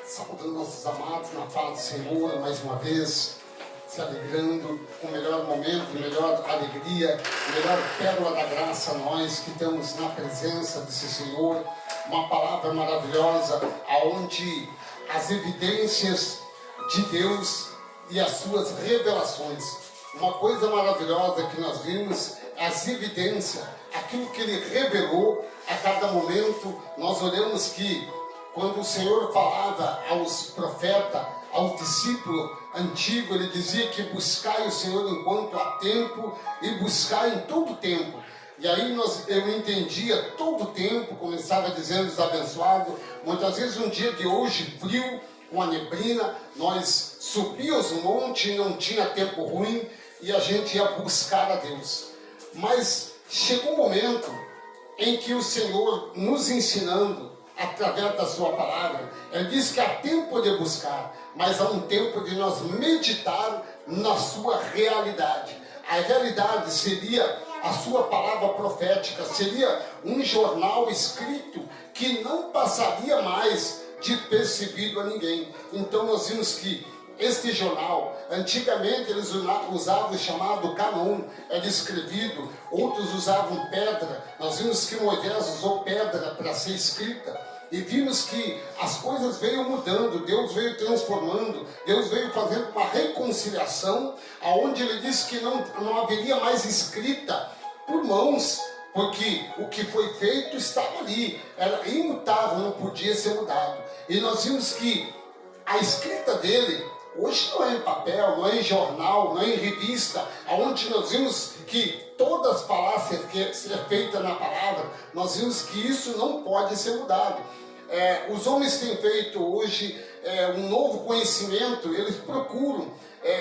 Saudando nossos amados na paz do Senhor, mais uma vez, se alegrando com o melhor momento, melhor alegria, melhor pérola da graça, nós que estamos na presença desse Senhor, uma palavra maravilhosa, aonde as evidências de Deus e as suas revelações. Uma coisa maravilhosa que nós vimos, as evidências, aquilo que Ele revelou a cada momento. Nós olhamos que quando o Senhor falava aos profetas, aos discípulos antigos, Ele dizia que buscai o Senhor enquanto há tempo e buscai em todo tempo. E aí eu entendia todo tempo, começava dizendo os abençoados. Muitas vezes um dia de hoje, frio, com a neblina, nós subíamos o monte, não tinha tempo ruim, e a gente ia buscar a Deus. Mas chegou um momento em que o Senhor nos ensinando, através da sua palavra, Ele diz que há tempo de buscar, mas há um tempo de nós meditar na sua realidade. A realidade seria a sua palavra profética, seria um jornal escrito que não passaria mais despercebido a ninguém. Então nós vimos que este jornal, antigamente eles usavam o chamado canon, era escrevido, outros usavam pedra. Nós vimos que Moisés usou pedra para ser escrita. E vimos que as coisas veio mudando, Deus veio transformando, Deus veio fazendo uma reconciliação, aonde Ele disse que não haveria mais escrita por mãos, porque o que foi feito estava ali, era imutável, não podia ser mudado. E nós vimos que a escrita dele, hoje não é em papel, não é em jornal, não é em revista, aonde nós vimos que todas as palavras que ser feitas na palavra, nós vimos que isso não pode ser mudado. Os homens têm feito hoje um novo conhecimento, eles procuram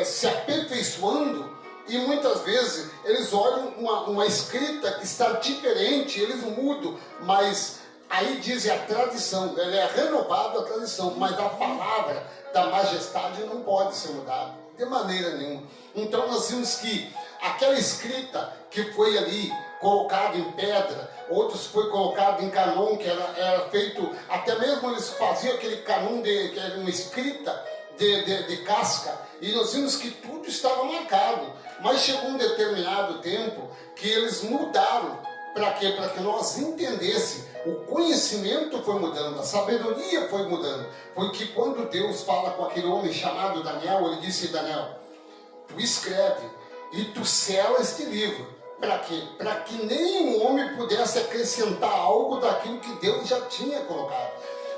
se aperfeiçoando, e muitas vezes eles olham uma escrita que está diferente, eles mudam, mas aí dizem a tradição, ela é renovada a tradição, mas a palavra da majestade não pode ser mudada, de maneira nenhuma. Então nós vimos que aquela escrita que foi ali colocada em pedra, outros foi colocado em canon, que era feito, até mesmo eles faziam aquele canon que era uma escrita de casca, e nós vimos que tudo estava marcado, mas chegou um determinado tempo que eles mudaram. Para quê? Para que nós entendêssemos, o conhecimento foi mudando, a sabedoria foi mudando, porque quando Deus fala com aquele homem chamado Daniel, Ele disse: Daniel, tu escreve e tu sela este livro. Para quê? Para que nenhum homem pudesse acrescentar algo daquilo que Deus já tinha colocado.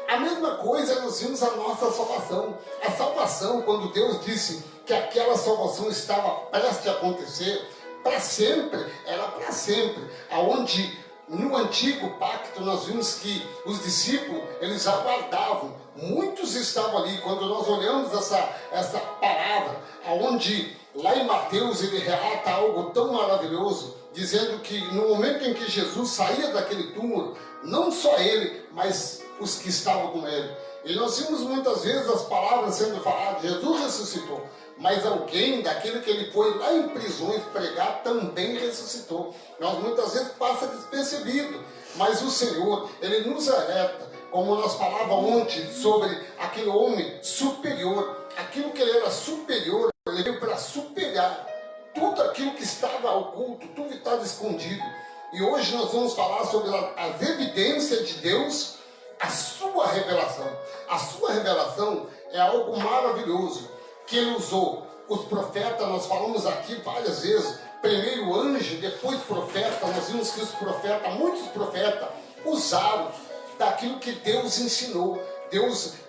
A mesma coisa nós vimos a nossa salvação. A salvação, quando Deus disse que aquela salvação estava prestes a acontecer, para sempre, era para sempre. Aonde no antigo pacto nós vimos que os discípulos, eles aguardavam. Muitos estavam ali. Quando nós olhamos essa palavra, aonde lá em Mateus ele relata algo tão maravilhoso, dizendo que no momento em que Jesus saía daquele túmulo, não só ele, mas os que estavam com ele. E nós vimos muitas vezes as palavras sendo faladas: Jesus ressuscitou. Mas alguém daquele que ele foi lá em prisões pregar também ressuscitou. Nós muitas vezes passa despercebido, mas o Senhor, Ele nos alerta, como nós falávamos ontem sobre aquele homem superior, aquilo que ele era superior, ele veio para superar tudo aquilo que estava oculto, tudo que estava escondido. E hoje nós vamos falar sobre as evidências de Deus, a sua revelação. A sua revelação é algo maravilhoso, que Ele usou os profetas. Nós falamos aqui várias vezes, primeiro anjo, depois profeta. Nós vimos que os profetas, muitos profetas, usaram daquilo que Deus ensinou.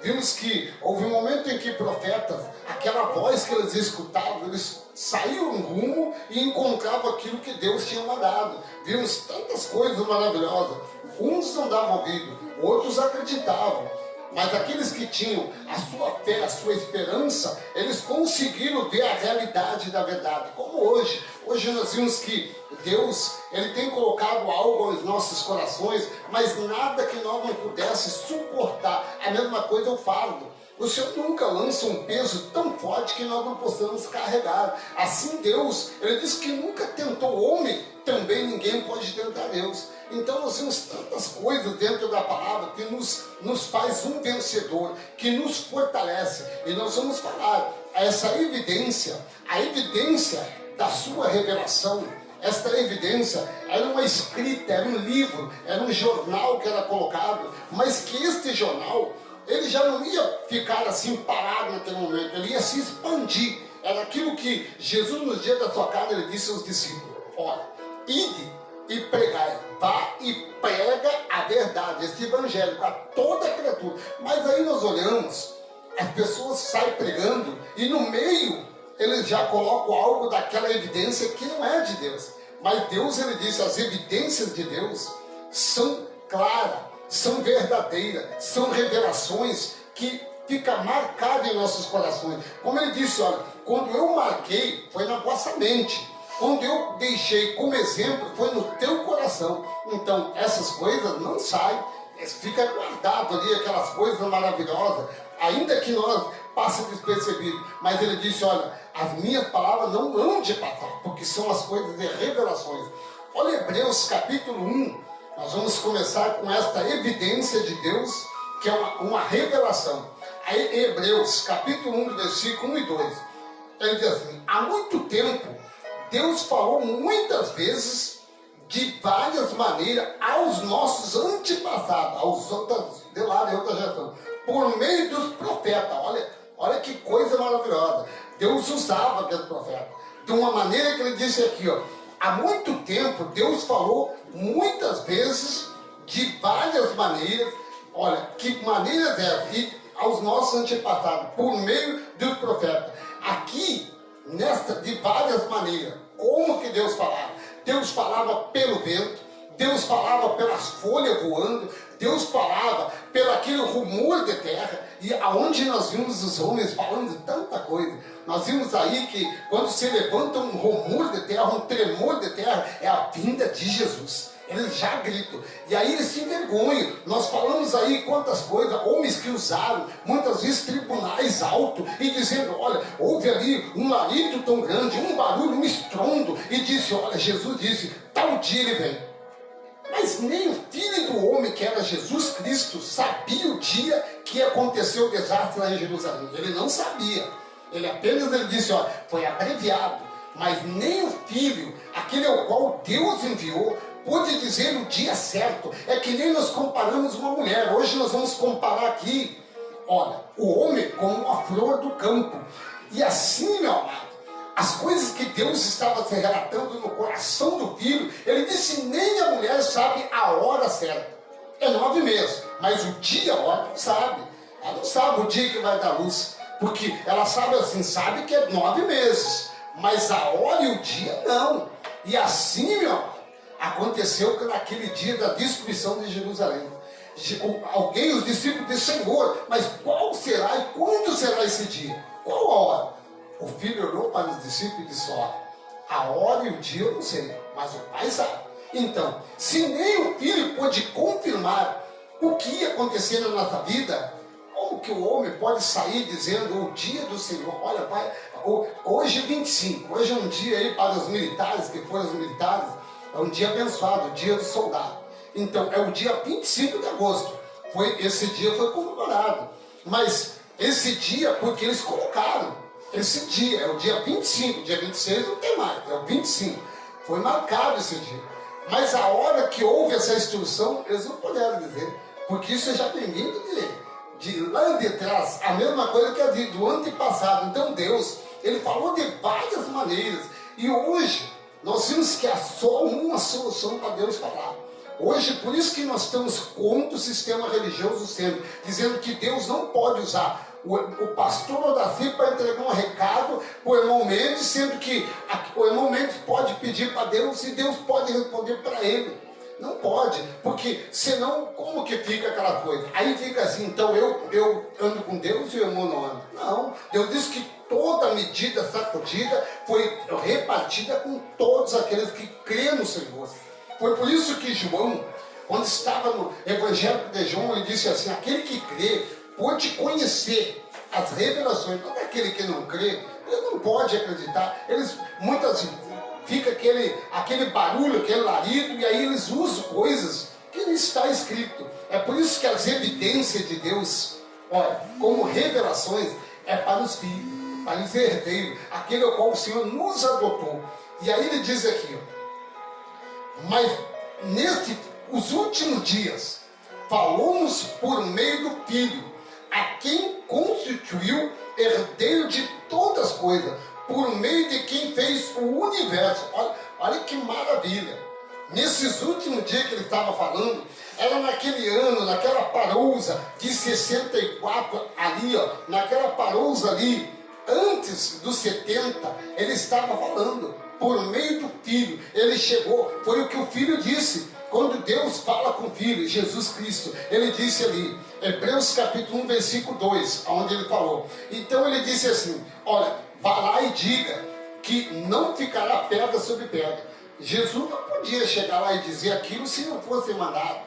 Vimos que houve um momento em que profetas, aquela voz que eles escutavam, eles saíam rumo e encontravam aquilo que Deus tinha mandado. Vimos tantas coisas maravilhosas. Uns não davam ouvido, outros acreditavam. Mas aqueles que tinham a sua fé, a sua esperança, eles conseguiram ver a realidade da verdade. Como hoje. Hoje nós vimos que Deus, Ele tem colocado algo aos nossos corações, mas nada que nós não pudéssemos suportar. A mesma coisa é o fardo. O Senhor nunca lança um peso tão forte que nós não possamos carregar. Assim Deus, Ele diz que nunca tentou o homem, também ninguém pode tentar Deus. Então nós temos tantas coisas dentro da palavra que nos faz um vencedor, que nos fortalece. E nós vamos falar essa evidência, a evidência da sua revelação. Esta evidência era uma escrita, era um livro, era um jornal que era colocado, mas que este jornal, ele já não ia ficar assim parado naquele momento, ele ia se expandir. Era aquilo que Jesus, no dia da sua carne, ele disse aos discípulos: olha, ide e pregai, vá e prega a verdade, este evangelho, a toda criatura. Mas aí nós olhamos, as pessoas saem pregando e no meio eles já colocam algo daquela evidência que não é de Deus. Mas Deus, ele disse, as evidências de Deus são claras, são verdadeiras, são revelações que ficam marcadas em nossos corações. Como ele disse, olha, quando eu marquei, foi na vossa mente. Quando eu deixei como exemplo, foi no teu coração. Então, essas coisas não saem, fica guardado ali, aquelas coisas maravilhosas, ainda que nós passe despercebido. Mas ele disse, olha, as minhas palavras não hão de passar, porque são as coisas de revelações. Olha Hebreus capítulo 1, nós vamos começar com esta evidência de Deus, que é uma revelação. Aí, Hebreus capítulo 1, versículo 1 e 2, ele diz assim: há muito tempo, Deus falou muitas vezes, de várias maneiras, aos nossos antepassados, aos outros, de lá de outra geração, por meio dos profetas. Olha que coisa maravilhosa. Deus usava aquele profeta de uma maneira que ele disse aqui, ó, há muito tempo Deus falou muitas vezes, de várias maneiras. Olha, que maneiras é aqui aos nossos antepassados, por meio dos profetas. Aqui, de várias maneiras, como que Deus falava? Deus falava pelo vento, Deus falava pelas folhas voando, Deus falava pelo aquele rumor de terra. E aonde nós vimos os homens falando de tanta coisa, nós vimos aí que quando se levanta um rumor de terra, um tremor de terra, é a vinda de Jesus. Eles já gritam, e aí eles se envergonham. Nós falamos aí quantas coisas, homens que usaram muitas vezes tribunais altos e dizendo, olha, houve ali um alarido tão grande, um barulho, um estrondo, e disse, olha, Jesus disse, tal dia ele vem. Mas nem o Filho do Homem, que era Jesus Cristo, sabia o dia que aconteceu o desastre lá em Jerusalém. Ele não sabia. Ele disse, ó, foi abreviado. Mas nem o Filho, aquele ao qual Deus enviou, pôde dizer o dia certo. É que nem nós comparamos uma mulher. Hoje nós vamos comparar aqui, olha, o homem como uma flor do campo. E assim, meu amado, as coisas que Deus estava se relatando no coração do filho, ele disse, nem a mulher sabe a hora certa. É 9 meses, mas o dia, a hora, não sabe. Ela não sabe o dia que vai dar luz, porque ela sabe assim, sabe que é 9 meses, mas a hora e o dia não. E assim, meu amado, aconteceu que naquele dia da destruição de Jerusalém, alguém, os discípulos disseram, Senhor, mas qual será e quando será esse dia? Qual a hora? O filho olhou para os discípulos e disse, ó, a hora e o dia eu não sei, mas o pai sabe. Então, se nem o filho pôde confirmar o que ia acontecer na nossa vida, como que o homem pode sair dizendo o dia do Senhor? Olha, pai, hoje é 25, hoje é um dia aí para os militares, que foram os militares, é um dia abençoado, o dia do soldado. Então, é o dia 25 de agosto. Esse dia foi comemorado. Mas esse dia, porque eles colocaram, esse dia, é o dia 25, dia 26 não tem mais, é o 25. Foi marcado esse dia. Mas a hora que houve essa instrução, eles não puderam dizer, porque isso já tem vindo de lá de trás, a mesma coisa que a do antepassado. Então Deus, ele falou de várias maneiras. E hoje, nós vimos que há só uma solução para Deus falar. Hoje, por isso que nós estamos contra o sistema religioso sempre, dizendo que Deus não pode usar o pastor Odaci para entregar um recado para o irmão Mendes, sendo que o irmão Mendes pode pedir para Deus e Deus pode responder para ele. Não pode, porque senão como que fica aquela coisa? Aí fica assim, então eu ando com Deus e o irmão não anda. Não, Deus disse que toda medida sacudida foi repartida com todos aqueles que crêem no Senhor. Foi por isso que João, quando estava no Evangelho de João, ele disse assim, aquele que crê pode conhecer as revelações. Não é aquele que não crê, ele não pode acreditar. Muitas fica aquele barulho, aquele larido, e aí eles usam coisas que não está escrito. É por isso que as evidências de Deus, olha, como revelações, é para os filhos, para os herdeiros, aquele ao qual o Senhor nos adotou. E aí ele diz aqui, ó, mas os últimos dias, falou-nos por meio do Filho, a quem constituiu herdeiro de todas as coisas, por meio de quem fez o universo. Olha que maravilha. Nesses últimos dias que ele estava falando, era naquele ano, naquela parousa de 64 ali, ó, naquela parousa ali, antes dos 70, ele estava falando, por meio do Filho, ele chegou, foi o que o Filho disse, quando Deus fala com o Filho, Jesus Cristo, ele disse ali, Hebreus capítulo 1, versículo 2, onde ele falou, então ele disse assim, olha, vá lá e diga que não ficará pedra sobre pedra. Jesus não podia chegar lá e dizer aquilo se não fosse mandado.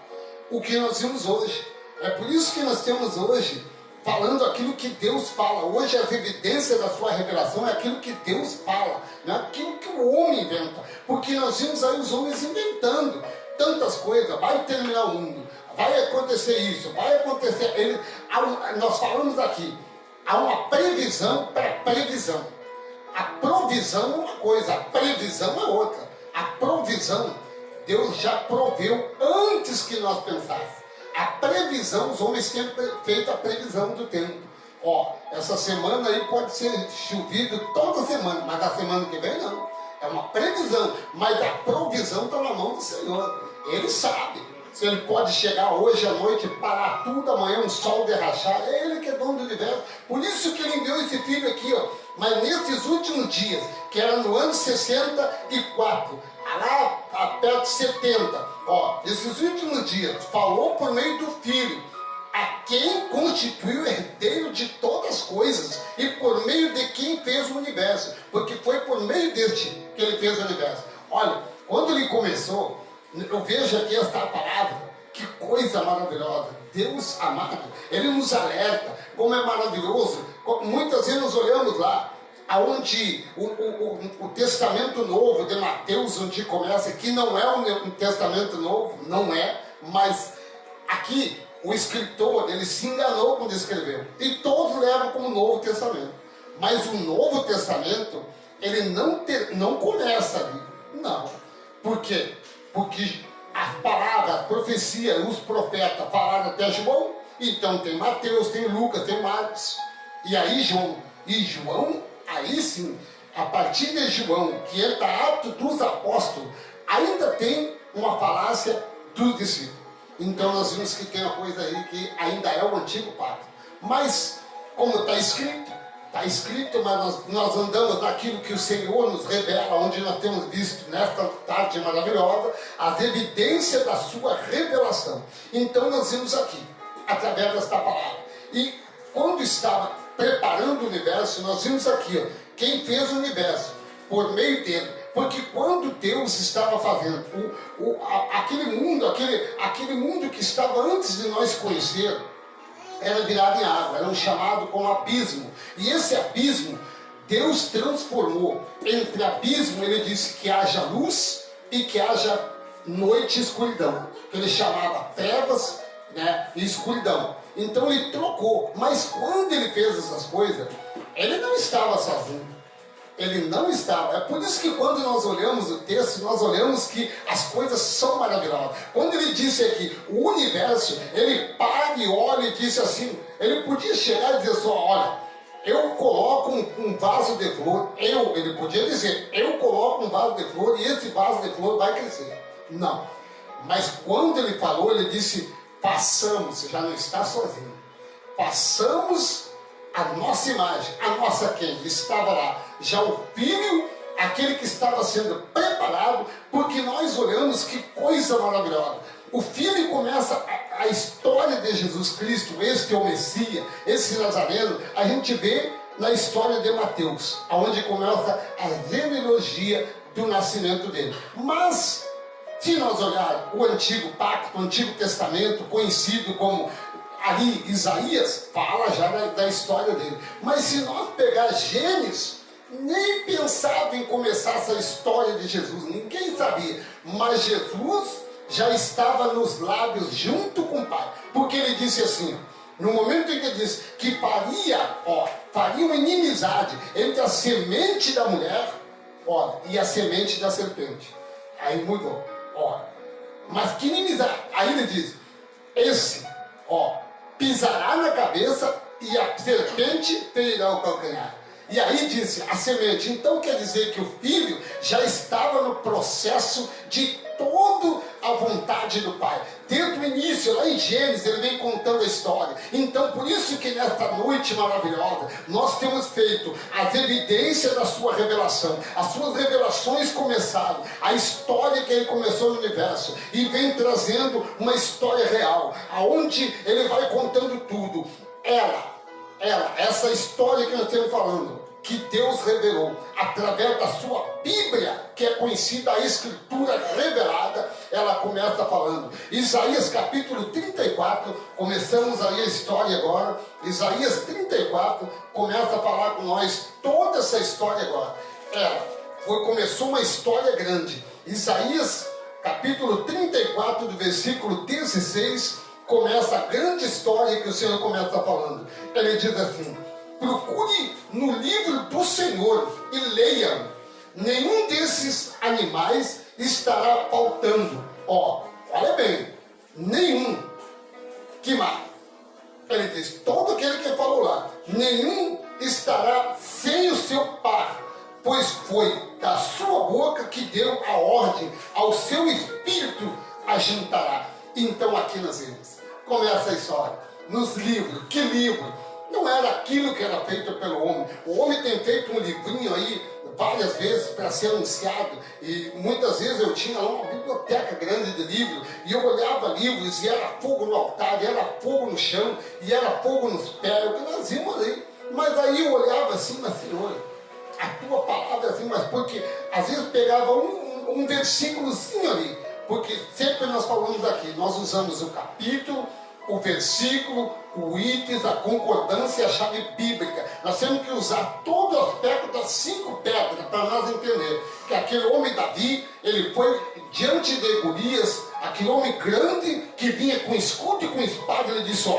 O que nós vimos hoje. É por isso que nós temos hoje, falando aquilo que Deus fala. Hoje as evidências da sua revelação é aquilo que Deus fala, não é aquilo que o homem inventa. Porque nós vimos aí os homens inventando tantas coisas. Vai terminar o mundo, vai acontecer isso, vai acontecer... nós falamos aqui, há uma previsão para previsão. A provisão é uma coisa, a previsão é outra. A provisão, Deus já proveu antes que nós pensássemos. A previsão, os homens têm feito a previsão do tempo. Ó, essa semana aí pode ser chovido toda semana, mas a semana que vem não. É uma previsão, mas a provisão está na mão do Senhor. Ele sabe. Se ele pode chegar hoje à noite, parar tudo, amanhã um sol derrachar, é ele que é dono do universo. Por isso que ele enviou esse filho aqui, ó. Mas nesses últimos dias, que era no ano 64, lá perto de 70, ó, nesses últimos dias, falou por meio do Filho, a quem constituiu o herdeiro de todas as coisas, e por meio de quem fez o universo, porque foi por meio deste que ele fez o universo. Olha, quando ele começou, eu vejo aqui esta palavra, que coisa maravilhosa. Deus amado, ele nos alerta, como é maravilhoso. Muitas vezes nós olhamos lá, aonde o Testamento Novo de Mateus, onde começa, que não é um Testamento Novo, não é, mas aqui o escritor, ele se enganou quando escreveu, e todos levam como Novo Testamento, mas o Novo Testamento, ele não começa ali, não. Por quê? Porque as palavras, a profecia, os profetas falaram até João, então tem Mateus, tem Lucas, tem Marcos, e aí João, aí sim, a partir de João, que entra Atos dos Apóstolos, ainda tem uma falácia dos discípulos. Então nós vimos que tem uma coisa aí que ainda é o antigo pacto. Mas, como está escrito, mas nós andamos naquilo que o Senhor nos revela, onde nós temos visto nesta tarde maravilhosa, as evidências da sua revelação. Então nós vimos aqui, através desta palavra. E quando estava preparando o universo, nós vimos aqui, ó, quem fez o universo, por meio dele. Porque quando Deus estava fazendo aquele mundo que estava antes de nós conhecer, era virado em água, era um chamado como abismo. E esse abismo, Deus transformou. Entre abismo, ele disse que haja luz e que haja noite e escuridão. Ele chamava trevas, né, e escuridão. Então ele trocou. Mas quando ele fez essas coisas, ele não estava sozinho. Ele não estava. É por isso que quando nós olhamos o texto, nós olhamos que as coisas são maravilhosas. Quando ele disse aqui, o universo, ele para e olha e disse assim, ele podia chegar e dizer só, olha, eu coloco um vaso de flor, ele podia dizer, eu coloco um vaso de flor e esse vaso de flor vai crescer. Não. Mas quando ele falou, ele disse, passamos, já não está sozinho. Passamos a nossa imagem, a nossa quem? Estava lá. Já o Filho, aquele que estava sendo preparado, porque nós olhamos que coisa maravilhosa. O Filho começa a história de Jesus Cristo, este é o Messias, esse Nazareno, a gente vê na história de Mateus, onde começa a genealogia do nascimento dele. Mas, se nós olharmos o Antigo Pacto, o Antigo Testamento, conhecido como ali Isaías, fala já da história dele. Mas se nós pegar Gênesis, nem pensava em começar essa história de Jesus, ninguém sabia, mas Jesus já estava nos lábios junto com o Pai, porque ele disse assim, no momento em que ele disse que faria uma inimizade entre a semente da mulher, e a semente da serpente. Aí mudou, mas que inimizade? Aí ele diz, esse, pisará na cabeça e a serpente ferirá o calcanhar. E aí disse a semente. Então quer dizer que o filho já estava no processo de toda a vontade do Pai. Desde o início, lá em Gênesis, ele vem contando a história. Então por isso que nesta noite maravilhosa, nós temos feito as evidências da sua revelação. As suas revelações começaram. A história que ele começou no universo. E vem trazendo uma história real. Aonde ele vai contando tudo. Essa história que nós estamos falando, que Deus revelou através da sua Bíblia, que é conhecida a Escritura revelada, ela começa falando. Isaías capítulo 34, começamos aí a história agora. Isaías 34 começa a falar com nós toda essa história agora. Começou uma história grande. Isaías capítulo 34, do versículo 16, começa a grande história que o Senhor começa falando. Ele diz assim, procure no livro do Senhor e leia, nenhum desses animais estará faltando. Olha bem, nenhum. Que mais? Ele diz, todo aquele que falou lá, nenhum estará sem o seu par, pois foi da sua boca que deu a ordem, ao seu espírito ajuntará. Então aqui nós vemos, começa a história, nos livros, que livro? Não era aquilo que era feito pelo homem. O homem tem feito um livrinho aí, várias vezes para ser anunciado, e muitas vezes eu tinha lá uma biblioteca grande de livros, e eu olhava livros, e era fogo no altar, e era fogo no chão, e era fogo nos pés, o que nós vimos aí. Mas aí eu olhava assim, mas Senhor, a tua palavra assim, mas porque às vezes pegava um versículozinho ali, porque sempre nós falamos aqui, nós usamos o capítulo, o versículo, o itens, a concordância e a chave bíblica. Nós temos que usar todo o aspecto das 5 pedras para nós entender que aquele homem Davi, ele foi diante de Golias, aquele homem grande que vinha com escudo e com espada. Ele disse,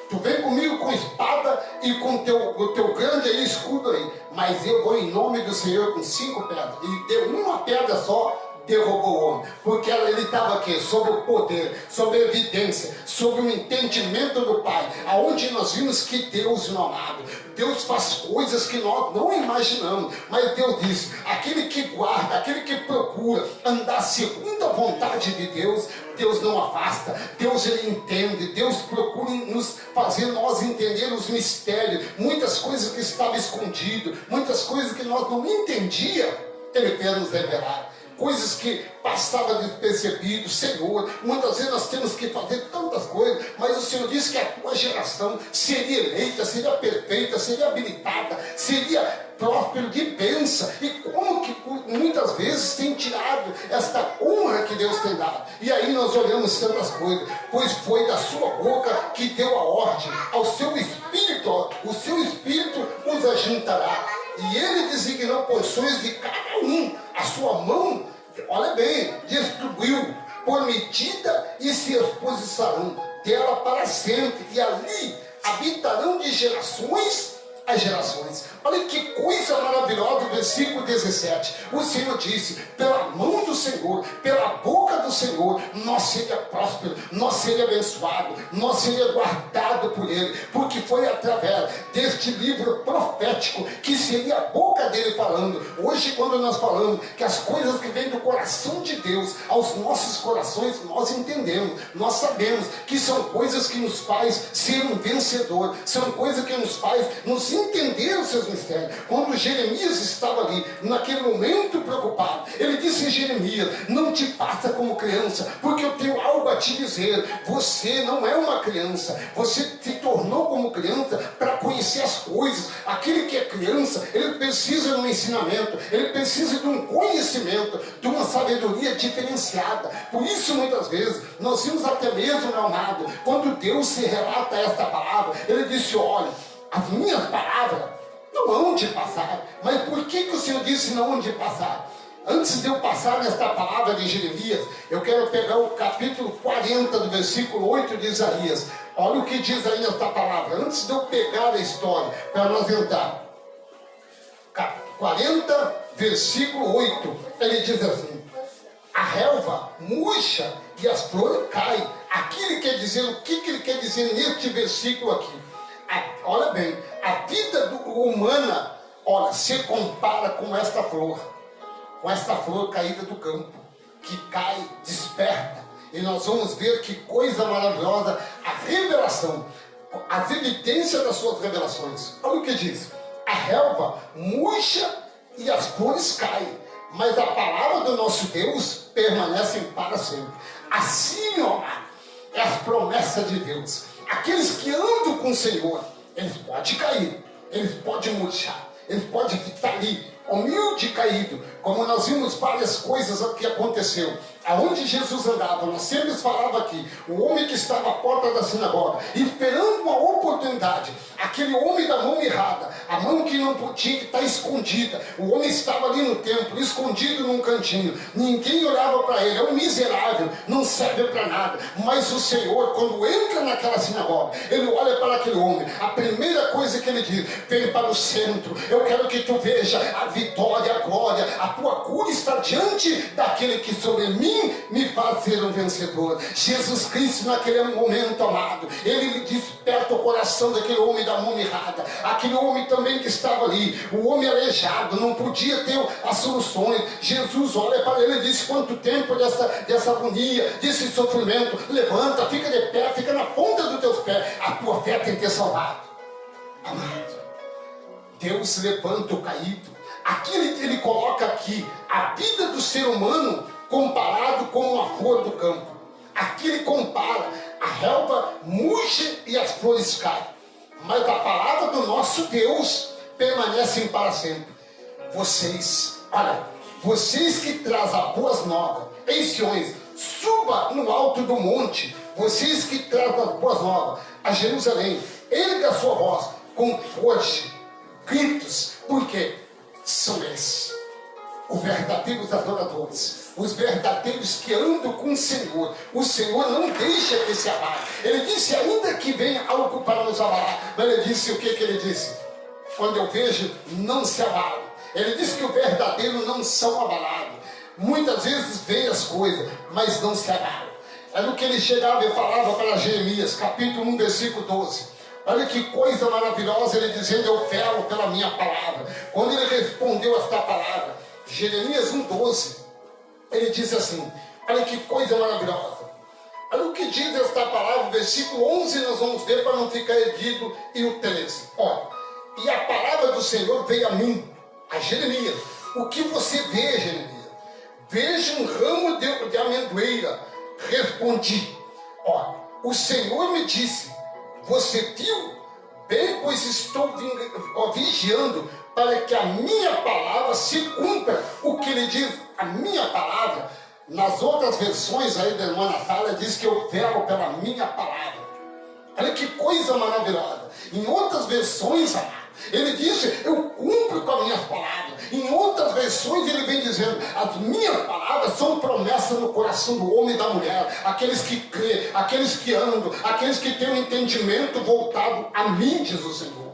tu vem comigo com espada e com o teu grande aí, escudo aí, mas eu vou em nome do Senhor com 5 pedras. E deu uma pedra só, derrubou o homem, porque ele estava aqui sob o poder, sob a evidência, sob o entendimento do Pai, aonde nós vimos que Deus, meu amado, Deus faz coisas que nós não imaginamos, mas Deus disse, aquele que guarda, aquele que procura andar segundo a vontade de Deus, Deus não afasta, Deus ele entende, Deus procura nos fazer nós entender os mistérios, muitas coisas que estavam escondidas, muitas coisas que nós não entendíamos, ele quer nos revelar. Coisas que passavam despercebido, Senhor, muitas vezes nós temos que fazer tantas coisas, mas o Senhor disse que a tua geração seria eleita, seria perfeita, seria habilitada, seria próspero de bênção. E como que muitas vezes tem tirado esta honra que Deus tem dado? E aí nós olhamos tantas coisas, pois foi da sua boca que deu a ordem ao seu espírito, o seu espírito os ajuntará. E ele designou porções de cada um, a sua mão, olha bem, distribuiu por medida e se exposição dela para sempre, e ali habitarão de gerações a gerações. Olha que coisa maravilhosa, versículo 17. O Senhor disse, pela mão do Senhor, pela boca do Senhor, nós seria próspero, nós seria abençoado, nós seria guardado por Ele, porque foi através deste livro profético que seria a boca dele falando. Hoje, quando nós falamos que as coisas que vêm do coração de Deus aos nossos corações, nós entendemos, nós sabemos que são coisas que nos faz ser um vencedor, são coisas que nos faz nos entender os seus mistérios. Quando Jeremias estava ali, naquele momento preocupado, ele disse em Jeremias, não te faça como criança, porque eu tenho algo a te dizer. Você não é uma criança, você se tornou como criança para conhecer as coisas. Aquele que é criança, ele precisa de um ensinamento, ele precisa de um conhecimento, de uma sabedoria diferenciada. Por isso muitas vezes, nós vimos até mesmo, meu amado, quando Deus se relata esta palavra, ele disse, olha, as minhas palavras, Não hão de passar. Mas por que o Senhor disse não hão de passar? Antes de eu passar nesta palavra de Jeremias, eu quero pegar o capítulo 40 do versículo 8 de Isaías. Olha o que diz aí nesta palavra. Antes de eu pegar a história, para nós entrar. 40, versículo 8. Ele diz assim: a relva murcha e as flores caem. Aqui ele quer dizer, o que ele quer dizer neste versículo aqui? Olha bem, a vida humana, olha, se compara com esta flor caída do campo, que cai, desperta. E nós vamos ver que coisa maravilhosa, a revelação, as evidências das suas revelações. Olha o que diz: a relva murcha e as flores caem, mas a palavra do nosso Deus permanece para sempre. Assim, ó, é as promessas de Deus. Aqueles que andam com o Senhor, eles podem cair, eles podem murchar, eles podem ficar ali, humilde e caído, como nós vimos várias coisas que aconteceu. Aonde Jesus andava, nós sempre falava aqui, o homem que estava à porta da sinagoga, esperando uma oportunidade, aquele homem da mão mirrada, a mão que não podia, que está escondida, o homem estava ali no templo, escondido num cantinho, ninguém olhava para ele, é um miserável, não serve para nada, mas o Senhor, quando entra naquela sinagoga, ele olha para aquele homem, a primeira coisa que ele diz: vem para o centro, eu quero que tu veja a vitória, a glória, a tua cura está diante daquele que sobre mim me faz ser um vencedor. Jesus Cristo, naquele momento, amado, ele desperta o coração daquele homem da mão mirrada, aquele homem também que estava ali, o homem aleijado, não podia ter as soluções. Jesus olha para ele e diz: quanto tempo dessa agonia, desse sofrimento, levanta, fica de pé, fica na ponta dos teus pés, a tua fé tem que ter salvado. Amado, Deus levanta o caído. Aqui ele coloca aqui a vida do ser humano comparado com uma flor do campo. Aqui ele compara: a relva murcha e as flores caem, mas a palavra do nosso Deus permanece para sempre. Vocês, olha, vocês que trazem as boas novas em Siões, suba no alto do monte. Vocês que trazem as boas novas a Jerusalém, erga a sua voz com força, gritos, porque são esses os verdadeiros adoradores, os verdadeiros que andam com o Senhor. O Senhor não deixa que se abale. Ele disse: ainda que venha algo para nos abalar, mas ele disse o que ele disse? Quando eu vejo, não se abale. Ele disse que o verdadeiro não são abalados. Muitas vezes vem as coisas, mas não se abalam. É no que ele chegava e falava para Jeremias, capítulo 1, versículo 12. Olha que coisa maravilhosa, ele dizendo: eu velo pela minha palavra. Quando ele respondeu esta palavra, Jeremias 1,12, ele diz assim: olha que coisa maravilhosa. Olha o que diz esta palavra, versículo 11, nós vamos ver para não ficar erguido, e o 13. Olha, e a palavra do Senhor veio a mim, a Jeremias. O que você vê, Jeremias? Vejo um ramo de amendoeira. Respondi: ó, o Senhor me disse: você viu? Bem, pois estou vigiando para que a minha palavra se cumpra. O que ele diz, a minha palavra, nas outras versões aí da irmã Natália, diz que eu velo pela minha palavra. Olha que coisa maravilhosa. Em outras versões, ele disse: eu cumpro com as minhas palavras. Em outras versões ele vem dizendo: as minhas palavras são promessas no coração do homem e da mulher, aqueles que crêem, aqueles que andam, aqueles que têm um entendimento voltado a mim, diz o Senhor.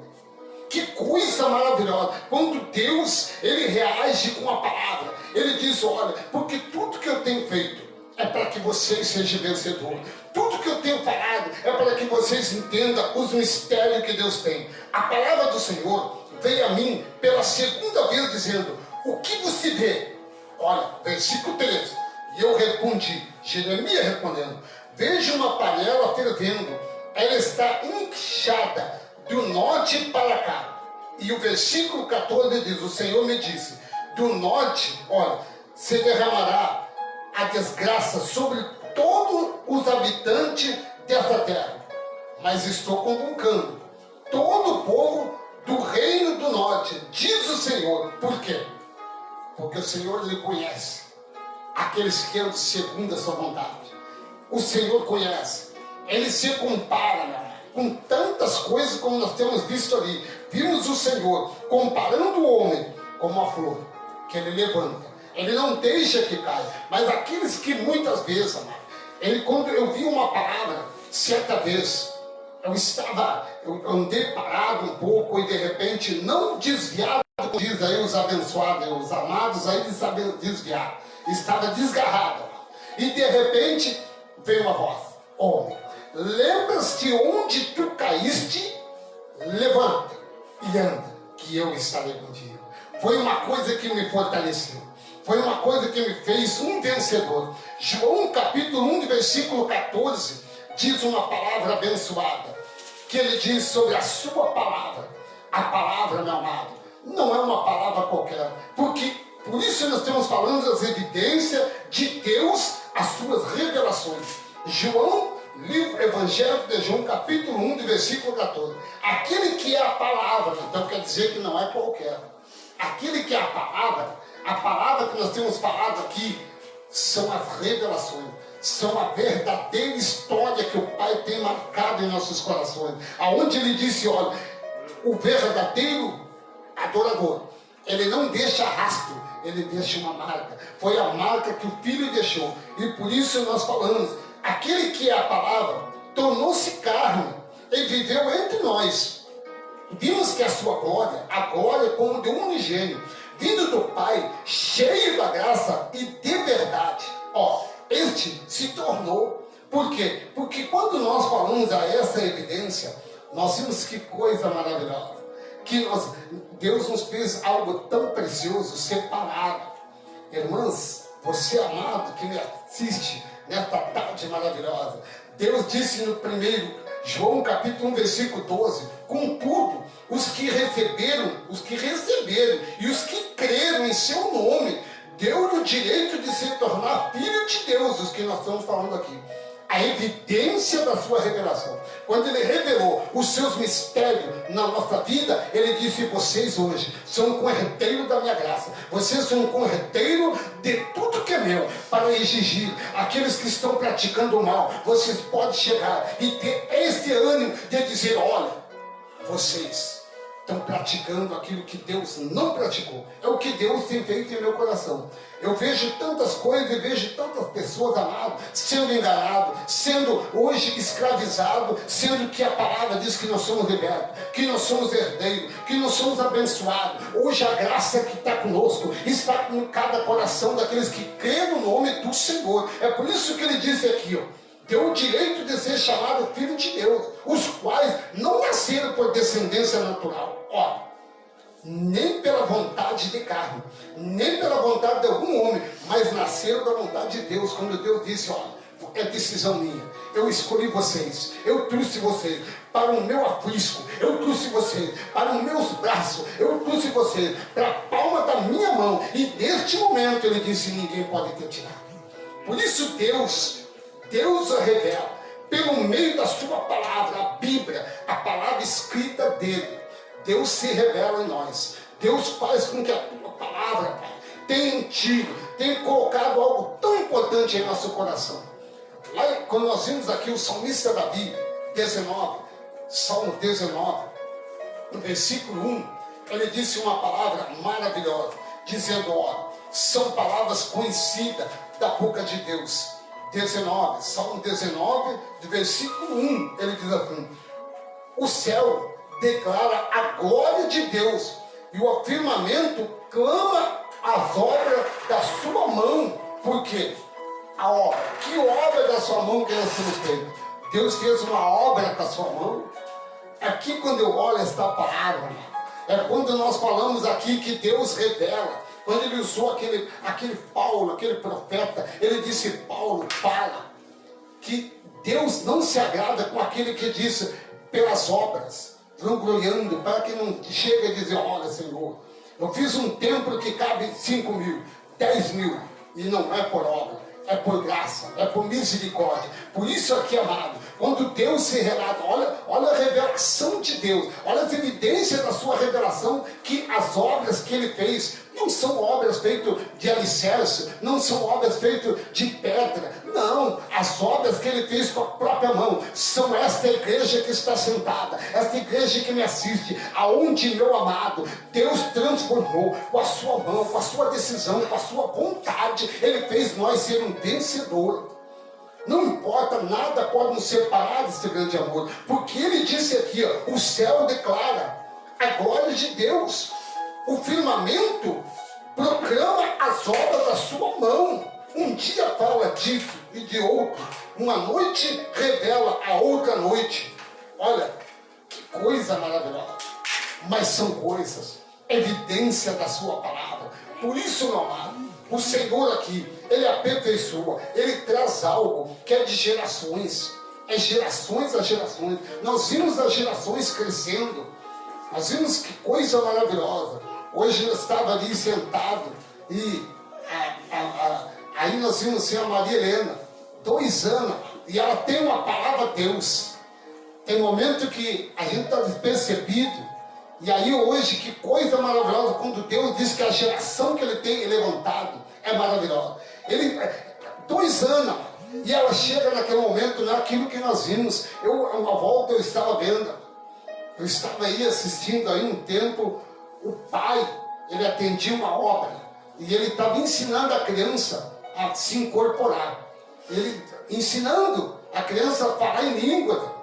Que coisa maravilhosa, quando Deus, ele reage com a palavra. Ele diz: olha, porque tudo que eu tenho feito é para que vocês sejam vencedores. Tudo que eu tenho falado é para que vocês entendam os mistérios que Deus tem. A palavra do Senhor veio a mim pela segunda vez dizendo: o que você vê? Olha, versículo 13. E eu respondi, Jeremias respondendo: vejo uma panela fervendo, ela está inchada do norte para cá. E o versículo 14 diz: o Senhor me disse: do norte, olha, se derramará a desgraça sobre todos os habitantes dessa terra. Mas estou convocando todo o povo do reino do norte, diz o Senhor. Por quê? Porque o Senhor lhe conhece aqueles que andam segundo a sua vontade. O Senhor conhece. Ele se compara. com tantas coisas como nós temos visto ali. Vimos o Senhor comparando o homem como a flor, que ele levanta. Ele não deixa que caia. Mas aqueles que muitas vezes, amado, quando eu vi uma palavra, certa vez, eu andei parado um pouco e de repente não desviado, como diz aí os abençoados, os amados, aí eles sabem desviar. Estava desgarrado. E de repente veio uma voz: homem, lembras-te onde tu caíste? Levanta e anda, que eu estarei contigo. Foi uma coisa que me fortaleceu. Foi uma coisa que me fez um vencedor. João capítulo 1, versículo 14, diz uma palavra abençoada, que ele diz sobre a sua palavra. A palavra, meu amado, não é uma palavra qualquer, porque por isso nós estamos falando das evidências de Deus, as suas revelações. Evangelho de João, capítulo 1, versículo 14. Aquele que é a palavra, então quer dizer que não é qualquer. Aquele que é a palavra que nós temos falado aqui, são as revelações, são a verdadeira história que o Pai tem marcado em nossos corações. Aonde ele disse, olha, o verdadeiro adorador, ele não deixa rastro, ele deixa uma marca. Foi a marca que o Filho deixou. E por isso nós falamos, aquele que é a palavra, tornou-se carne e viveu entre nós. Vimos que a sua glória, a glória como de um unigênito, vindo do Pai, cheio da graça e de verdade. Este se tornou. Por quê? Porque quando nós falamos a essa evidência, nós vimos que coisa maravilhosa. Que Deus nos fez algo tão precioso, separado. Irmãs, você amado que me assiste nesta tarde maravilhosa, Deus disse no primeiro, João capítulo 1, versículo 12, contudo, os que receberam e os que creram em seu nome, deu-lhe o direito de se tornar filho de Deus, os que nós estamos falando aqui. A evidência da sua revelação. Quando ele revelou os seus mistérios na nossa vida, ele disse: vocês hoje são um correteiro da minha graça. Vocês são um correteiro de tudo que é meu, para exigir. Aqueles que estão praticando o mal, vocês podem chegar e ter esse ânimo de dizer: olha, vocês estão praticando aquilo que Deus não praticou. É o que Deus tem feito em meu coração. Eu vejo tantas coisas e vejo tantas pessoas, amadas, sendo enganadas, sendo hoje escravizados, sendo que a palavra diz que nós somos libertos, que nós somos herdeiros, que nós somos abençoados. Hoje a graça que está conosco está em cada coração daqueles que creem no nome do Senhor. É por isso que ele disse aqui, deu o direito de ser chamado filho de Deus, os quais não nasceram por descendência natural, nem pela vontade de carne, nem pela vontade de algum homem, mas nasceram da vontade de Deus. Quando Deus disse: olha, é decisão minha, eu escolhi vocês, eu trouxe vocês para o meu aprisco, eu trouxe vocês para os meus braços, eu trouxe vocês para a palma da minha mão, e neste momento ele disse: ninguém pode te tirar. Por isso Deus revela pelo meio da sua palavra, a Bíblia, a palavra escrita dele. Deus se revela em nós. Deus faz com que a tua palavra, Pai, tenha colocado algo tão importante em nosso coração. Lá, quando nós vimos aqui o salmista Davi, Salmo 19, no versículo 1, ele disse uma palavra maravilhosa, dizendo: olha, são palavras conhecidas da boca de Deus. Salmo 19, do versículo 1, ele diz assim: o céu declara a glória de Deus, e o firmamento clama as obras da sua mão. Por quê? A obra. Que obra da sua mão que nós temos feito? Deus fez uma obra com a sua mão. Aqui, quando eu olho esta palavra, é quando nós falamos aqui que Deus revela. Quando ele usou aquele Paulo, aquele profeta, ele disse: Paulo, fala que Deus não se agrada com aquele que disse pelas obras, vangloriando, para que não chegue a dizer: olha, Senhor, eu fiz um templo que cabe 5.000, 10.000, e não é por obra, é por graça, é por misericórdia. Por isso aqui, amado, quando Deus se relata, olha a revelação de Deus, olha as evidências da sua revelação, que as obras que ele fez não são obras feitas de alicerce, não são obras feitas de pedra, não, as obras que ele fez com a própria mão, são esta igreja que está sentada, esta igreja que me assiste, aonde, meu amado, Deus transformou com a sua mão, com a sua decisão, com a sua vontade, ele fez nós ser um vencedor. Não importa, nada pode nos separar desse grande amor, porque ele disse aqui, ó, o céu declara a glória de Deus, o firmamento proclama as obras da sua mão. Um dia fala disso e de outro, uma noite revela a outra noite. Olha, que coisa maravilhosa, mas são coisas, evidência da sua palavra. Por isso, meu amado, o Senhor aqui, ele aperfeiçoa, ele traz algo que é de gerações, é gerações a gerações. Nós vimos as gerações crescendo, nós vimos que coisa maravilhosa. Hoje eu estava ali sentado e aí nós vimos assim, a Maria Helena, 2 anos, e ela tem uma palavra Deus. Tem momento que a gente está despercebido, e aí hoje, que coisa maravilhosa, quando Deus diz que a geração que ele tem levantado é maravilhosa. Ele, 2 anos, e ela chega naquele momento, naquilo que nós vimos. Uma volta eu estava vendo, eu estava aí assistindo aí um tempo, o pai, ele atendia uma obra, e ele estava ensinando a criança a se incorporar. Ele ensinando a criança a falar em língua,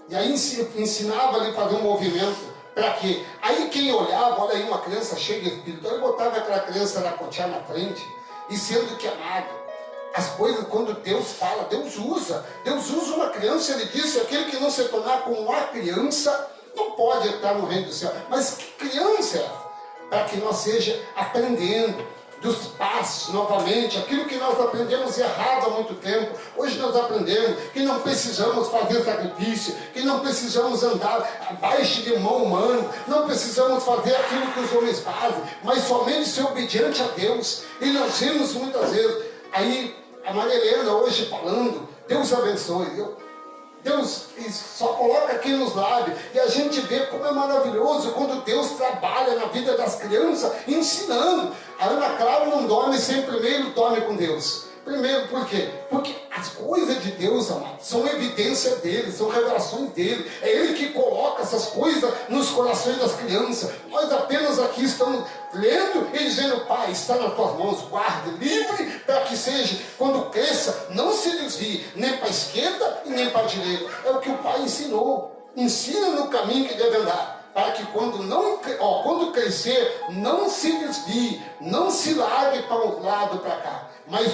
e aí ensinava ele a fazer um movimento. Para quê? Aí quem olhava, olha aí uma criança cheia de espírito, aí botava aquela criança na cotear na frente, e sendo que amado, as coisas quando Deus fala, Deus usa uma criança, ele disse, aquele que não se tornar como uma criança, não pode entrar no reino do céu. Mas que criança é essa? Para que nós seja aprendendo dos passos novamente, aquilo que nós aprendemos errado há muito tempo. Hoje nós aprendemos que não precisamos fazer sacrifício, que não precisamos andar abaixo de mão humana, não precisamos fazer aquilo que os homens fazem, mas somente ser obediente a Deus. E nós vimos muitas vezes, aí a Maria Helena hoje falando, Deus abençoe, Deus só coloca aqui nos lábios, e a gente vê como é maravilhoso quando Deus trabalha na vida das crianças, ensinando. A Ana Clara não dorme sem primeiro dorme com Deus. Primeiro, por quê? Porque as coisas de Deus, amado, são evidência dele, são revelações dele. É ele que coloca essas coisas nos corações das crianças. Nós apenas aqui estamos lendo e dizendo, Pai, está nas tuas mãos, guarde, livre, para que seja, quando cresça, não se desvie, nem para a esquerda e nem para a direita. É o que o Pai ensinou. Ensina no caminho que deve andar, para que quando crescer, não se desvie, não se largue para um lado para cá, mas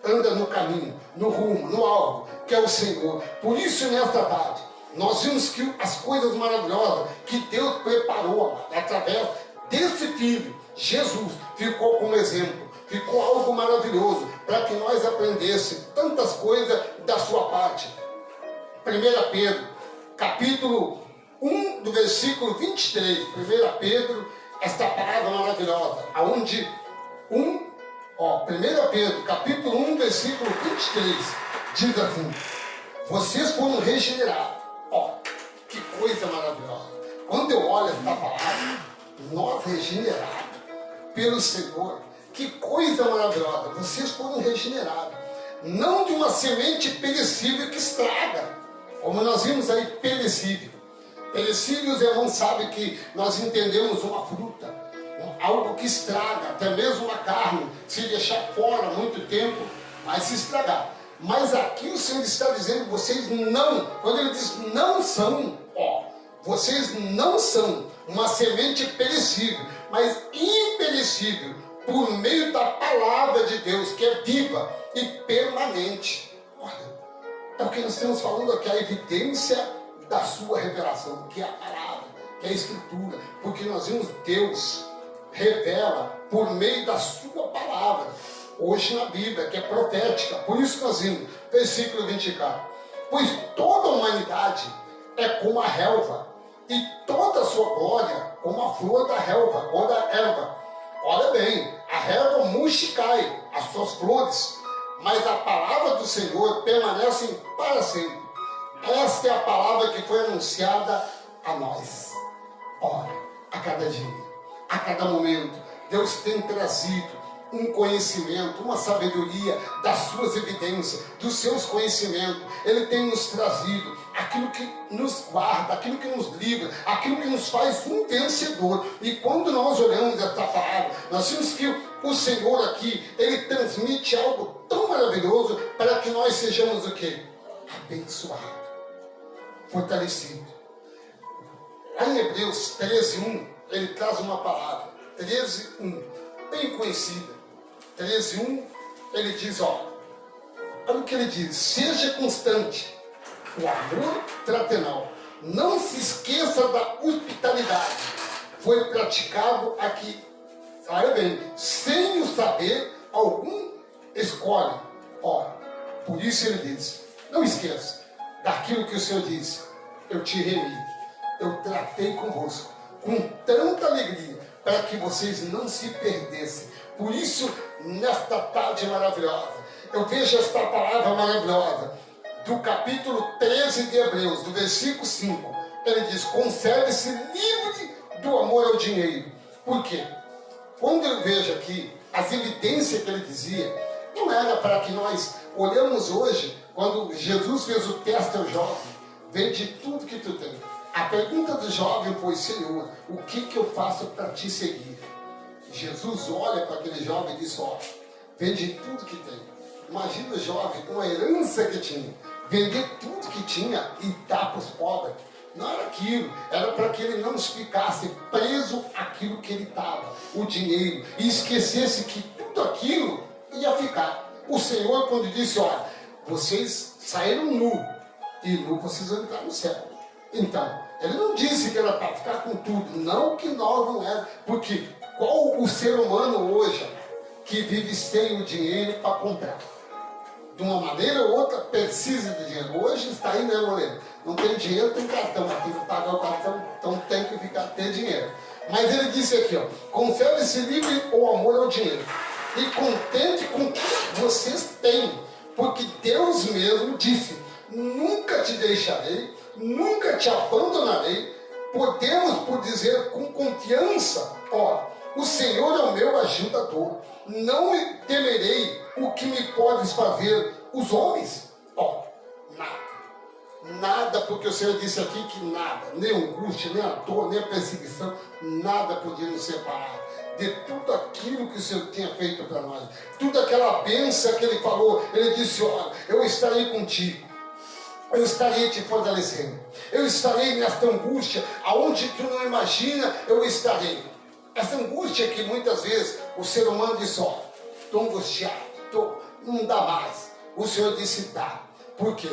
anda no caminho, no rumo, no alvo, que é o Senhor. Por isso, nesta tarde, nós vimos que as coisas maravilhosas que Deus preparou, amado, através desse Filho, Jesus, ficou como exemplo, ficou algo maravilhoso, para que nós aprendêssemos tantas coisas da sua parte. 1 Pedro, capítulo 1, do versículo 23, 1 Pedro, esta palavra maravilhosa, aonde 1 Pedro, capítulo 1, versículo 23, diz assim, vocês foram regenerados. Que coisa maravilhosa. Quando eu olho esta palavra, nós regenerados pelo Senhor, que coisa maravilhosa. Vocês foram regenerados, não de uma semente perecível que estraga, como nós vimos aí, perecível. Perecível, os irmãos sabem que nós entendemos uma fruta, algo que estraga, até mesmo uma carne, se deixar fora muito tempo, vai se estragar. Mas aqui o Senhor está dizendo, vocês não, quando ele diz não são, vocês não são uma semente perecível, mas imperecível, por meio da palavra de Deus, que é viva e permanente. Olha, é o que nós estamos falando aqui, a evidência da sua revelação, que é a palavra, que é a Escritura, porque nós vimos Deus revela por meio da sua palavra, hoje na Bíblia, que é profética. Por isso que nós vimos, versículo 24, pois toda a humanidade é como a relva, e toda a sua glória como a flor da relva, ou da erva. Olha bem, a relva murcha e cai, as suas flores, mas a palavra do Senhor permanece para sempre. Esta é a palavra que foi anunciada a nós. Ora, a cada dia, a cada momento, Deus tem trazido um conhecimento, uma sabedoria das suas evidências, dos seus conhecimentos. Ele tem nos trazido aquilo que nos guarda, aquilo que nos livra, aquilo que nos faz um vencedor. E quando nós olhamos esta palavra, nós vemos que o Senhor aqui, Ele transmite algo tão maravilhoso para que nós sejamos o quê? Abençoados, fortalecidos. Lá em Hebreus 13:1, ele traz uma palavra, 13:1, bem conhecida. 13:1, ele diz, olha o que ele diz: seja constante o amor fraternal, não se esqueça da hospitalidade, foi praticado aqui, olha bem, sem o saber algum escolhe. Por isso ele diz, não esqueça daquilo que o Senhor disse, eu te remi, eu tratei convosco com tanta alegria, para que vocês não se perdessem. Por isso, nesta tarde maravilhosa, eu vejo esta palavra maravilhosa, do capítulo 13 de Hebreus, do versículo 5, ele diz, conserve-se livre do amor ao dinheiro. Por quê? Quando eu vejo aqui as evidências que ele dizia, não era para que nós olhamos hoje, quando Jesus fez o teste ao jovem, vende tudo que tu tem. A pergunta do jovem foi, Senhor, o que eu faço para te seguir? Jesus olha para aquele jovem e diz, vende tudo que tem. Imagina o jovem com a herança que tinha, vender tudo que tinha e dar para os pobres. Não era aquilo, era para que ele não ficasse preso àquilo que ele estava, o dinheiro, e esquecesse que tudo aquilo ia ficar. O Senhor, quando disse, olha, vocês saíram nu, e nu vocês vão entrar no céu. Então, ele não disse que era para ficar com tudo, não que nós não éramos, porque qual o ser humano hoje que vive sem o dinheiro para comprar? De uma maneira ou outra precisa de dinheiro. Hoje está aí, né, Moreno? Não tem dinheiro, tem cartão, mas tem que pagar o cartão, então tem que ter dinheiro. Mas ele disse aqui, conserve-se livre o amor ao dinheiro e contente com o que vocês têm, porque Deus mesmo disse, nunca te deixarei, nunca te abandonarei. Podemos, por dizer com confiança, o Senhor é o meu ajudador, não temerei o que me podes fazer os homens. Nada, porque o Senhor disse aqui que nada, nem angústia, nem a dor, nem a perseguição, nada podia nos separar de tudo aquilo que o Senhor tinha feito para nós. Tudo aquela bênção que Ele falou, Ele disse, eu estarei contigo. Eu estarei te fortalecendo. Eu estarei nesta angústia, aonde tu não imagina, eu estarei. Essa angústia que muitas vezes o ser humano diz, estou angustiado, não dá mais. O Senhor disse, dá. Por quê?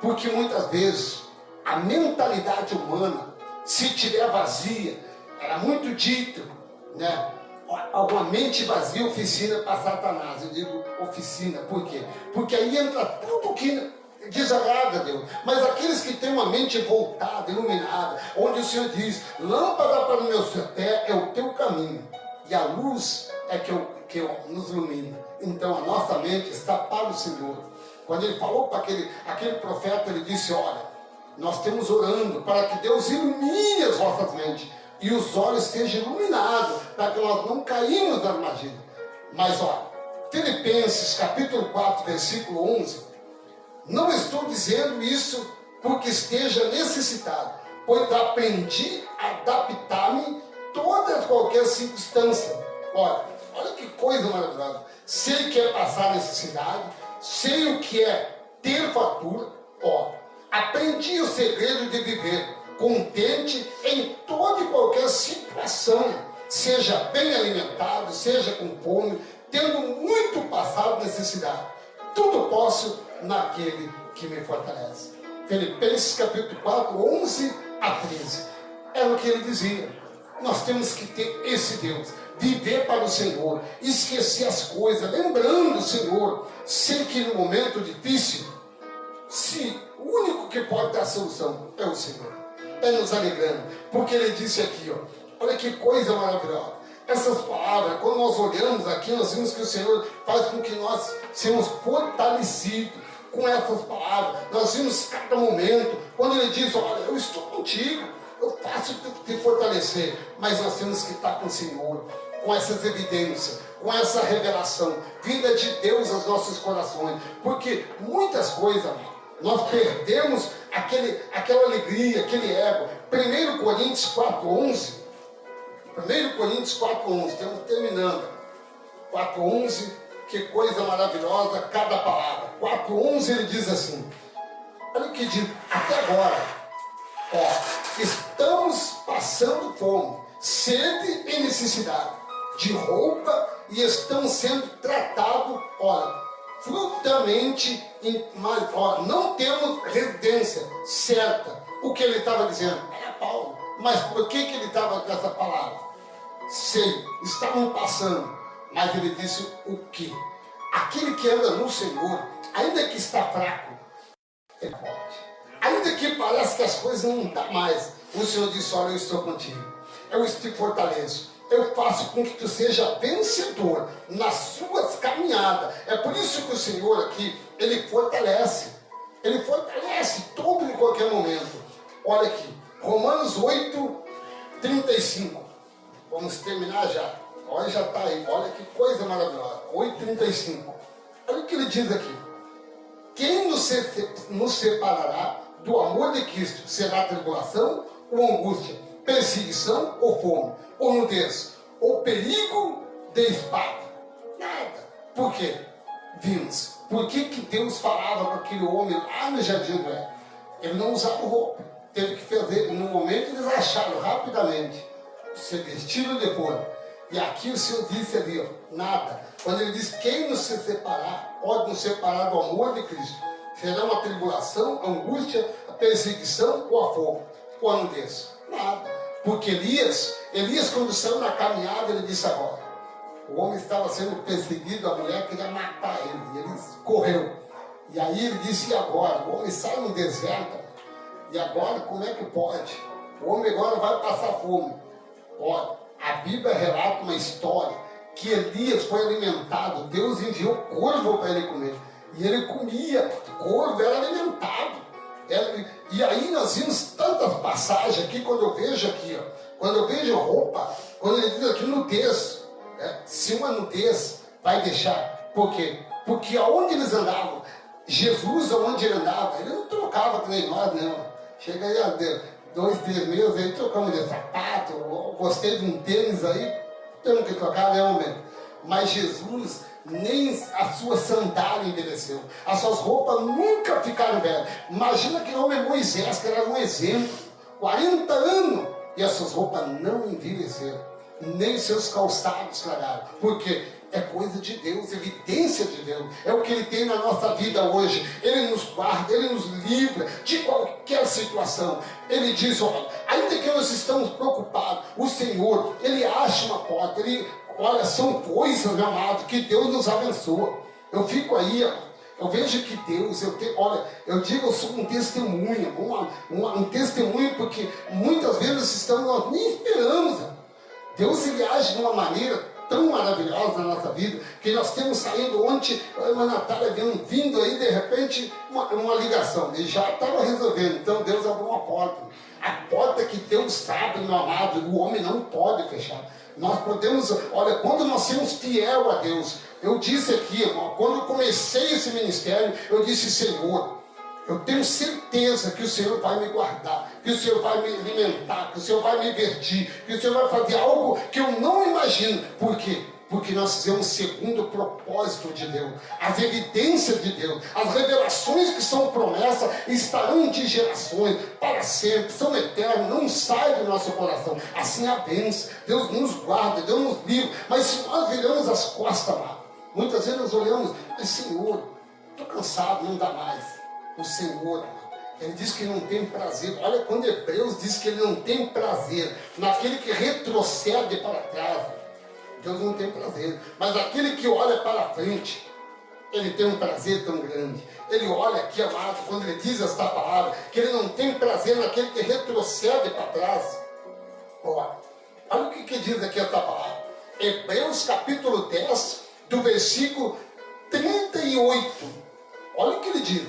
Porque muitas vezes a mentalidade humana, se tiver vazia, era muito dito, né? Uma mente vazia, oficina para Satanás. Eu digo oficina, por quê? Porque aí entra tudo que desagrada a Deus. Mas aqueles que têm uma mente voltada, iluminada, onde o Senhor diz, lâmpada para o meu pé é o teu caminho, e a luz é que nos ilumina. Então a nossa mente está para o Senhor. Quando ele falou para aquele profeta, ele disse, olha, nós estamos orando para que Deus ilumine as vossas mentes e os olhos sejam iluminados, para que nós não caímos na armadilha. Mas Filipenses capítulo 4, versículo 11, não estou dizendo isso porque esteja necessitado, pois aprendi a adaptar-me a toda qualquer circunstância. Olha que coisa maravilhosa. Sei que é passar necessidade, sei o que é ter fartura. Aprendi o segredo de viver contente em toda e qualquer situação, seja bem alimentado, seja com fome, tendo muito passado necessidade. Tudo posso naquele que me fortalece. Filipenses capítulo 4, 11 a 13. Era o que ele dizia. Nós temos que ter esse Deus, viver para o Senhor, esquecer as coisas, lembrando o Senhor. Sei que no momento difícil, o único que pode dar solução é o Senhor. É nos alegrando, porque ele disse aqui, olha que coisa maravilhosa. essas palavras, quando nós olhamos aqui, nós vimos que o Senhor faz com que nós sejamos fortalecidos com essas palavras. Nós vimos cada momento, quando Ele diz, olha, eu estou contigo, eu faço te fortalecer, mas nós temos que estar com o Senhor, com essas evidências, com essa revelação, vinda de Deus aos nossos corações, porque muitas coisas, nós perdemos aquela alegria, aquele ego. 1 Coríntios 4:11, 1 Coríntios 4:11, estamos terminando, 4:11, que coisa maravilhosa cada palavra. 4:11 ele diz assim, olha o que diz, até agora, estamos passando fome, sede e necessidade de roupa e estamos sendo tratados, frutamente, mas não temos residência certa. O que ele estava dizendo? Era Paulo. Mas por que ele estava com essa palavra? Sei, estavam passando, mas ele disse o quê? Aquele que anda no Senhor, ainda que está fraco, ele pode. Ainda que parece que as coisas não estão mais, o Senhor disse, olha, eu estou contigo, eu te fortaleço, eu faço com que tu seja vencedor nas suas caminhadas. É por isso que o Senhor aqui, Ele fortalece todo e qualquer momento. Olha aqui, Romanos 8:35, vamos terminar já, olha, já está aí, olha que coisa maravilhosa, 8:35, olha o que ele diz aqui, quem nos separará do amor de Cristo? Será tribulação ou angústia, perseguição ou fome, ou nudez, ou perigo de espada? Nada. Por quê? Vimos. Por que Deus falava para aquele homem lá no jardim do Éden? Ele não usava roupa. Teve que fazer, no momento eles acharam rapidamente, se vestiram depois. E aqui o Senhor disse ali, nada. Quando ele diz, quem nos separar, pode nos separar do amor de Cristo. Será uma tribulação, angústia, a perseguição ou a fome, ou a nudez? Nada. Porque Elias quando saiu na caminhada, ele disse agora, o homem estava sendo perseguido, a mulher queria matar ele, e ele correu. E aí ele disse, e agora? O homem sai no deserto, e agora como é que pode? O homem agora vai passar fome. Olha, a Bíblia relata uma história que Elias foi alimentado, Deus enviou corvo para ele comer, e ele comia, corvo era alimentado. E aí nós vimos tantas passagens aqui, quando eu vejo aqui, quando eu vejo roupa, quando ele diz aqui nudez, se uma nudez vai deixar, por quê? Porque aonde eles andavam, Jesus aonde ele andava, ele não trocava que nem nós, não. Chega aí a 2, 3 meses, aí trocamos de sapato, gostei de um tênis aí, temos que trocar, né, homem? Mas Jesus, nem a sua sandália envelheceu, as suas roupas nunca ficaram velhas. Imagina que o homem Moisés, que era um exemplo, 40 anos, e as suas roupas não envelheceram, nem seus calçados estragaram. Por quê? É coisa de Deus, evidência de Deus. É o que Ele tem na nossa vida hoje. Ele nos guarda, Ele nos livra de qualquer situação. Ele diz, olha, ainda que nós estamos preocupados, o Senhor, Ele acha uma porta. Olha, são coisas, meu amado, que Deus nos abençoa. Eu fico aí, eu vejo que Deus, eu digo, eu sou um testemunho, um testemunho, porque muitas vezes nós nem esperamos. Deus, Ele age de uma maneira tão maravilhosa na nossa vida, que nós temos saído ontem, a irmã Natália vindo aí, de repente, uma ligação, e já estava resolvendo. Então Deus abriu uma porta, a porta que Deus sabe, meu amado, o homem não pode fechar. Nós podemos, olha, quando nós somos fiel a Deus, eu disse aqui, irmão, quando eu comecei esse ministério, eu disse, Senhor, eu tenho certeza que o Senhor vai me guardar, que o Senhor vai me alimentar, que o Senhor vai me vestir, que o Senhor vai fazer algo que eu não imagino. Por quê? Porque nós fizemos segundo o propósito de Deus, as evidências de Deus, as revelações que são promessas estarão de gerações, para sempre, são eternas, não saem do nosso coração. Assim é a bênção, Deus nos guarda, Deus nos livra. Mas se nós viramos as costas, muitas vezes nós olhamos, mas Senhor, estou cansado, não dá mais. O Senhor, Ele diz que não tem prazer. Olha, quando Hebreus diz que Ele não tem prazer naquele que retrocede para trás, Deus não tem prazer. Mas aquele que olha para frente, Ele tem um prazer tão grande. Ele olha aqui, amado, quando Ele diz esta palavra, que Ele não tem prazer naquele que retrocede para trás. Olha o que diz aqui esta palavra. Hebreus capítulo 10, do versículo 38. Olha o que ele diz.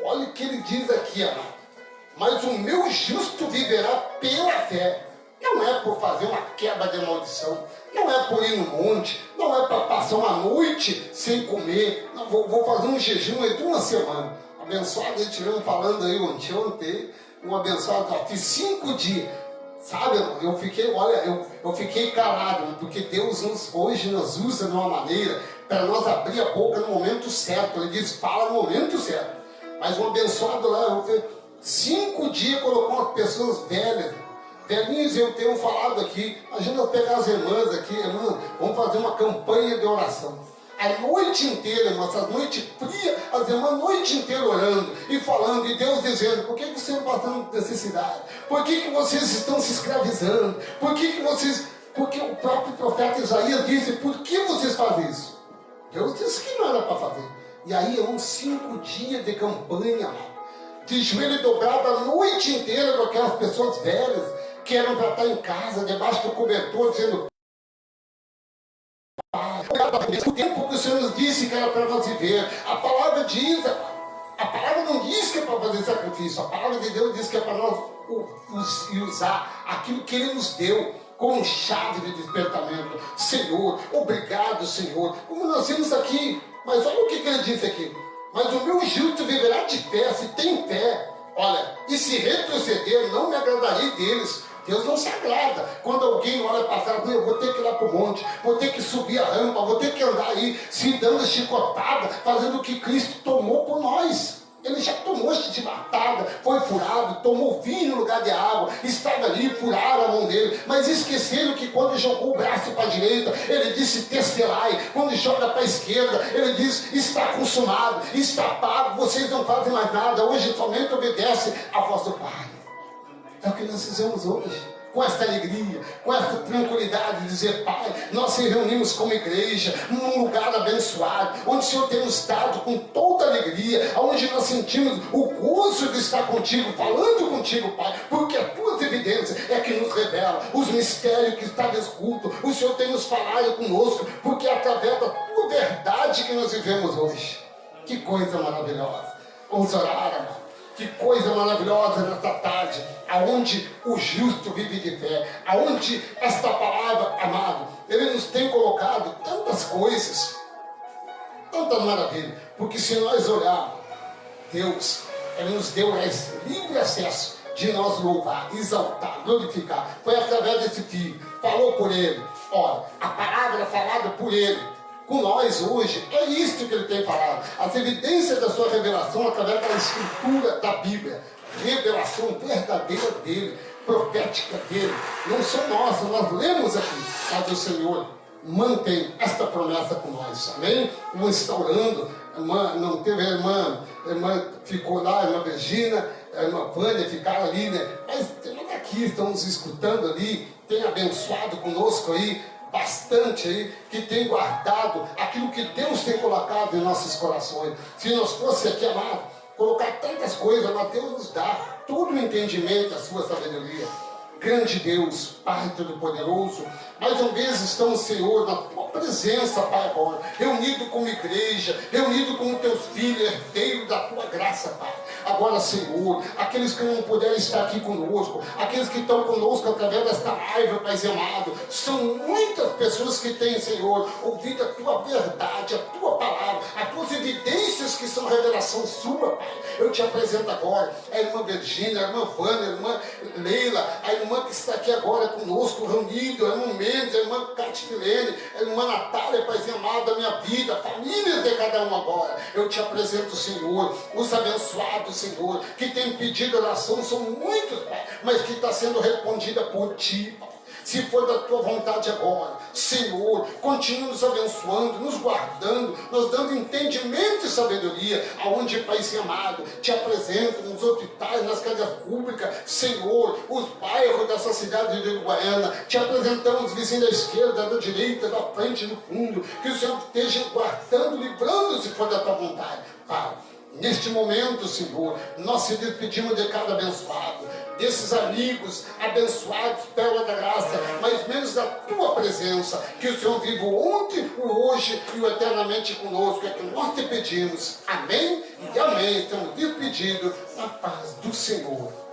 Olha o que ele diz aqui, amado. Mas o meu justo viverá pela fé. Não é por fazer uma quebra de maldição. Não é por ir no monte. Não é para passar uma noite sem comer. Não, vou fazer um jejum aí de uma semana. Abençoado, eles estiveram falando aí ontem, um abençoado, fiz 5 dias. Sabe, eu fiquei calado, porque Deus hoje nos usa de uma maneira para nós abrir a boca no momento certo. Ele diz, fala no momento certo. Mas um abençoado lá, 5 dias colocou umas pessoas velhinhos, eu tenho falado aqui. Imagina eu pegar as irmãs aqui, irmã, vamos fazer uma campanha de oração. A noite inteira, irmãs, as noites frias, as irmãs a noite inteira orando e falando, e Deus dizendo, por que vocês estão passando necessidade? Por que vocês estão se escravizando? Porque o próprio profeta Isaías disse, por que vocês fazem isso? Deus disse que não era para fazer. E aí, 5 dias de campanha, de joelho dobrado a noite inteira com aquelas pessoas velhas, que eram para estar em casa, debaixo do cobertor, dizendo, o tempo que o Senhor nos disse que era para nós viver. A palavra diz, a palavra não diz que é para fazer sacrifício. A palavra de Deus diz que é para nós usar aquilo que Ele nos deu como chave de despertamento. Senhor, obrigado, Senhor. Como nós vimos aqui, mas olha o que Ele disse aqui. Mas o meu justo viverá de fé, se tem fé. Olha, e se retroceder, não me agradarei deles. Deus não se agrada quando alguém olha para trás, eu vou ter que ir lá para o monte, vou ter que subir a rampa, vou ter que andar aí, se dando chicotada, fazendo o que Cristo tomou por nós. Ele já tomou chibatada, foi furado, tomou vinho no lugar de água, estava ali, furaram a mão dele, mas esqueceram que quando jogou o braço para a direita, ele disse testelai, quando joga para a esquerda, ele diz está consumado, está pago, vocês não fazem mais nada, hoje somente obedece a voz do Pai. É o que nós fizemos hoje, com esta alegria, com esta tranquilidade de dizer, Pai, nós se reunimos como igreja, num lugar abençoado, onde o Senhor tem nos dado com toda alegria, onde nós sentimos o gozo de estar contigo, falando contigo, Pai, porque as tuas evidências é que nos revela os mistérios que estão escultos, o Senhor tem nos falado conosco, porque é através da tua verdade que nós vivemos hoje. Que coisa maravilhosa. Vamos orar, amado. Que coisa maravilhosa nesta tarde, aonde o justo vive de fé, aonde esta palavra, amado, Ele nos tem colocado tantas coisas, tantas maravilhas, porque se nós olharmos, Deus, Ele nos deu esse livre acesso de nós louvar, exaltar, glorificar. Foi através desse Filho, falou por Ele, olha, a palavra falada por Ele, com nós hoje, é isso que ele tem falado. As evidências da sua revelação através da escritura da Bíblia. Revelação verdadeira dele, profética dele. Não são nossas, nós lemos aqui. Mas o Senhor mantém esta promessa com nós. Amém? Não está orando. Não teve a irmã ficou lá, a irmã Virgínia, a irmã Vânia ficaram ali, né? Mas tem uma daqui, estão nos escutando ali, tem abençoado conosco aí. Bastante aí, que tem guardado aquilo que Deus tem colocado em nossos corações. Se nós fosse aqui, amado, colocar tantas coisas, mas Deus nos dá todo o entendimento da sua sabedoria. Grande Deus, Pai Todo-Poderoso, mais uma vez estamos, Senhor, na tua presença, Pai, agora, reunido como igreja, reunido como teus filhos, herdeiros da tua graça, Pai. Agora, Senhor, aqueles que não puderam estar aqui conosco, aqueles que estão conosco através desta live, Pai amado, são muitas pessoas que têm, Senhor, ouvido a tua verdade, a tua palavra, as tuas evidências que são revelação sua, Pai. Eu te apresento agora a irmã Virgínia, a irmã Vânia, a irmã Leila, a irmã que está aqui agora conosco, reunido, a irmã Mendes, a irmã Catifilene, a irmã Natália, Paizinho amado da minha vida, famílias de cada um agora. Eu te apresento, Senhor, os abençoados, Senhor, que têm pedido oração, são muitos, Pai, mas que está sendo respondida por Ti, Pai. Se for da tua vontade agora, Senhor, continua nos abençoando, nos guardando, nos dando entendimento e sabedoria, aonde, Pai amado, te apresenta nos hospitais, nas casas públicas, Senhor, os bairros dessa cidade de Uruguaiana, te apresentamos vizinho da esquerda, da direita, da frente, do fundo, que o Senhor esteja guardando, livrando, se for da tua vontade, Pai. Neste momento, Senhor, nós se despedimos de cada abençoado, desses amigos abençoados, pérola da graça, mas menos da tua presença, que o Senhor vive o ontem, o hoje e o eternamente conosco, é que nós te pedimos. Amém e amém. Estamos despedidos na paz do Senhor.